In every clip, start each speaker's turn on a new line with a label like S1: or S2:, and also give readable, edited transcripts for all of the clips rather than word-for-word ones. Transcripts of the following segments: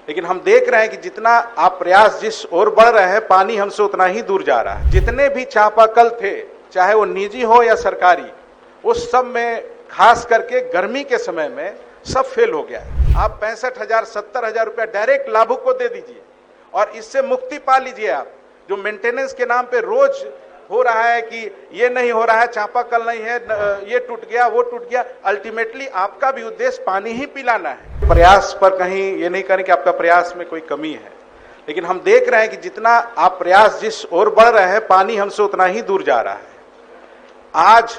S1: लेकिन हम देख रहे हैं कि जितना आप प्रयास जिस ओर बढ़ रहे हैं, पानी हमसे उतना ही दूर जा रहा है। जितने भी चापाकल थे, चाहे वो निजी हो या सरकारी, उस सब में खास करके गर्मी के समय में सब फेल हो गया है। आप 65,000 70,000 रुपया डायरेक्ट लाभुक को दे दीजिए और इससे मुक्ति पा लीजिए। आप जो मेंटेनेंस के नाम पे रोज हो रहा है कि ये नहीं हो रहा है, चापाकल नहीं है, ये टूट गया, वो टूट गया, अल्टीमेटली आपका भी उद्देश्य पानी ही पिलाना है। प्रयास पर कहीं ये नहीं करें कि आपका प्रयास में कोई कमी है, लेकिन हम देख रहे हैं कि जितना आप प्रयास जिस ओर बढ़ रहे हैं, पानी हमसे उतना ही दूर जा रहा है। आज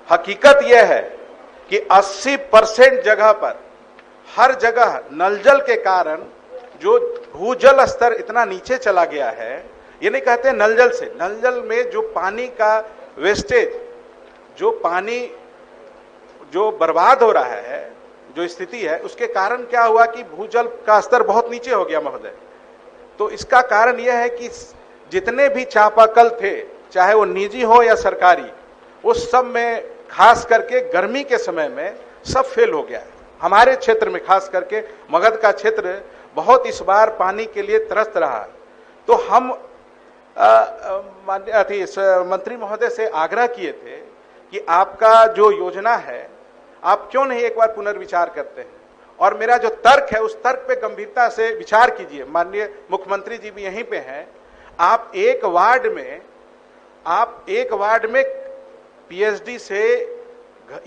S1: हकीकत यह है कि 80% जगह पर, हर जगह नल जल के कारण जो भूजल स्तर इतना नीचे चला गया है, ये नहीं कहते नल जल से, नल जल में जो पानी का वेस्टेज, जो पानी जो बर्बाद हो रहा है, जो स्थिति है, उसके कारण क्या हुआ कि भूजल का स्तर बहुत नीचे हो गया महोदय। तो इसका कारण यह है कि जितने भी चापाकल थे, चाहे वो निजी हो या सरकारी, उस सब में खास करके गर्मी के समय में सब फेल हो गया है। हमारे क्षेत्र में खास करके मगध का क्षेत्र बहुत इस बार पानी के लिए तरस रहा है। तो हम मंत्री महोदय से आग्रह किए थे कि आपका जो योजना है, आप क्यों नहीं एक बार पुनर्विचार करते हैं। और मेरा जो तर्क है, उस तर्क पे गंभीरता से विचार कीजिए। माननीय मुख्यमंत्री जी भी यहीं पे हैं। आप एक वार्ड में पीएचडी से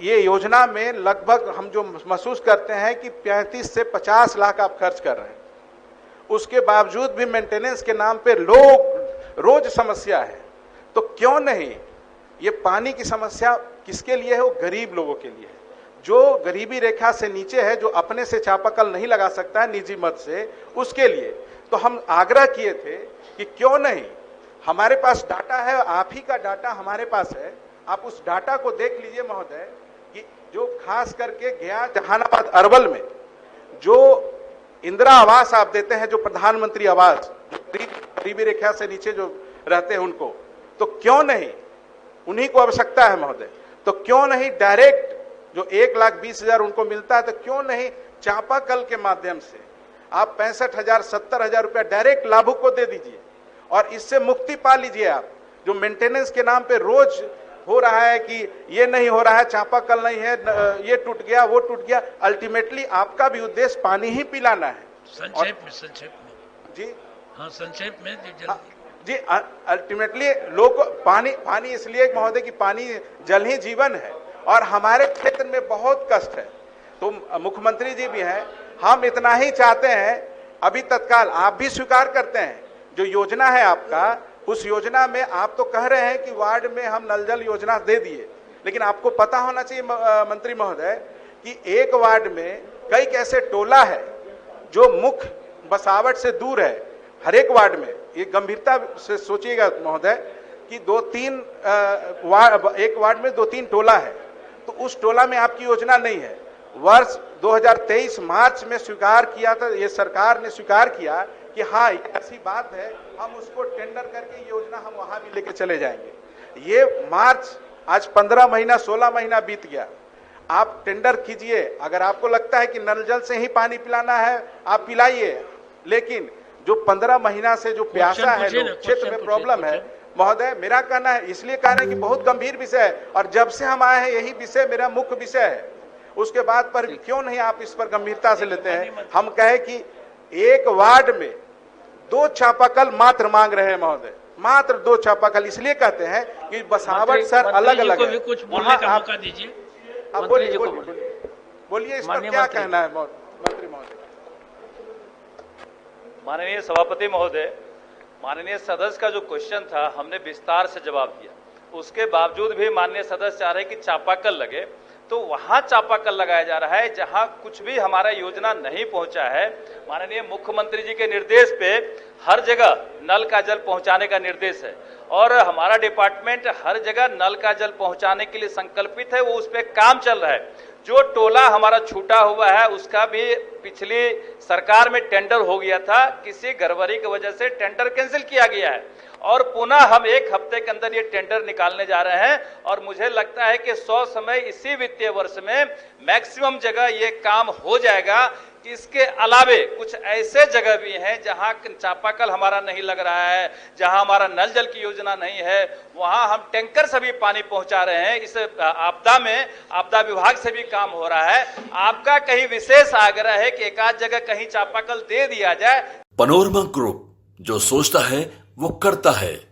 S1: ये योजना में लगभग हम जो महसूस करते हैं कि 35 से 50 लाख आप खर्च कर रहे हैं। उसके बावजूद भी मेंटेनेंस के नाम पे रोज समस्या है। तो क्यों नहीं, ये पानी की समस्या किसके लिए है? वो गरीब लोगों के लिए है, जो गरीबी रेखा से नीचे है, जो अपने से चापाकल नहीं लगा सकता है निजी मद से, उसके लिए। तो हम आग्रह किए थे कि क्यों नहीं, हमारे पास डाटा है, आप ही का डाटा हमारे पास है, आप उस डाटा को देख लीजिए महोदय कि जो खास करके गया, जहानाबाद, अरवल में जो इंदिरा आवास आप देते हैं, जो प्रधानमंत्री आवास, गरीबी रेखा से नीचे जो रहते हैं उनको, तो क्यों नहीं, उन्हीं को आवश्यकता है महोदय, तो क्यों नहीं डायरेक्ट जो 1,20,000 उनको मिलता है, तो क्यों नहीं चापाकल के माध्यम से आप 65,000 70,000 रुपया डायरेक्ट लाभुक को दे दीजिए और इससे मुक्ति पा लीजिए। आप जो मेंटेनेंस के नाम पे रोज हो रहा है कि ये नहीं हो रहा है, चापाकल नहीं है, ये टूट गया, वो टूट गया, अल्टीमेटली आपका भी उद्देश्य पानी ही पिलाना है।
S2: संक्षेप में
S1: जी
S2: हाँ, संक्षेप में
S1: जी, अल्टीमेटली लोग पानी इसलिए महोदय कि पानी जल ही जीवन है और हमारे क्षेत्र में बहुत कष्ट है। तो मुख्यमंत्री जी भी हैं, हम इतना ही चाहते हैं, अभी तत्काल आप भी स्वीकार करते हैं जो योजना है आपका, उस योजना में आप तो कह रहे हैं कि वार्ड में हम नल जल योजना दे दिए, लेकिन आपको पता होना चाहिए मंत्री महोदय कि एक वार्ड में कई ऐसे टोला है जो मुख्य बसावट से दूर है। हर एक वार्ड में, ये गंभीरता से सोचिएगा महोदय कि एक वार्ड में 2-3 टोला है, तो उस टोला में आपकी योजना नहीं है। वर्ष 2023 मार्च में स्वीकार किया था, ये सरकार ने स्वीकार किया कि हाँ ऐसी बात है, हम उसको टेंडर करके योजना हम वहां भी लेके चले जाएंगे। ये मार्च, आज 15 महीना 16 महीना बीत गया। आप टेंडर कीजिए, अगर आपको लगता है कि नल जल से ही पानी पिलाना है आप पिलाइए, लेकिन जो 15 महीना से जो प्यासा है, क्षेत्र में प्रॉब्लम है महोदय, मेरा कहना है, इसलिए कहना है कि बहुत गंभीर विषय है और जब से हम आए हैं यही विषय मेरा मुख्य विषय है। उसके बाद पर क्यों नहीं आप इस पर गंभीरता से लेते हैं? हम कहे कि एक वार्ड में 2 चापाकल मात्र मांग रहे हैं महोदय, मात्र 2 चापाकल। इसलिए कहते हैं कि बसावट सर अलग अलग है।
S2: कुछ बोलने का मौका दीजिए।
S1: आप बोलिए इस पर क्या कहना है मंत्री महोदय?
S3: माननीय सभापति महोदय, माननीय सदस्य का जो क्वेश्चन था हमने विस्तार से जवाब दिया, उसके बावजूद भी माननीय सदस्य चाह रहे कि चापाकल लगे, तो वहां चापाकल लगाया जा रहा है जहां कुछ भी हमारा योजना नहीं पहुंचा है। माननीय मुख्यमंत्री जी के निर्देश पे हर जगह नल का जल पहुंचाने का निर्देश है और हमारा डिपार्टमेंट हर जगह नल का जल पहुंचाने के लिए संकल्पित है, वो उस पर काम चल रहा है। जो टोला हमारा छूटा हुआ है उसका भी पिछली सरकार में टेंडर हो गया था, किसी गड़बड़ी की वजह से टेंडर कैंसिल किया गया है और पुनः हम 1 हफ्ते के अंदर ये टेंडर निकालने जा रहे हैं और मुझे लगता है कि 100 समय इसी वित्तीय वर्ष में मैक्सिमम जगह ये काम हो जाएगा। कि इसके अलावे कुछ ऐसे जगह भी हैं जहां चापाकल हमारा नहीं लग रहा है, जहां हमारा नल जल की योजना नहीं है, वहां हम टैंकर से भी पानी पहुंचा रहे हैं। इस आपदा में आपदा विभाग से भी काम हो रहा है। आपका कहीं विशेष आग्रह है कि एक आध जगह कहीं चापाकल दे दिया जाए।
S4: पनोरमा ग्रुप, जो सोचता है वो करता है।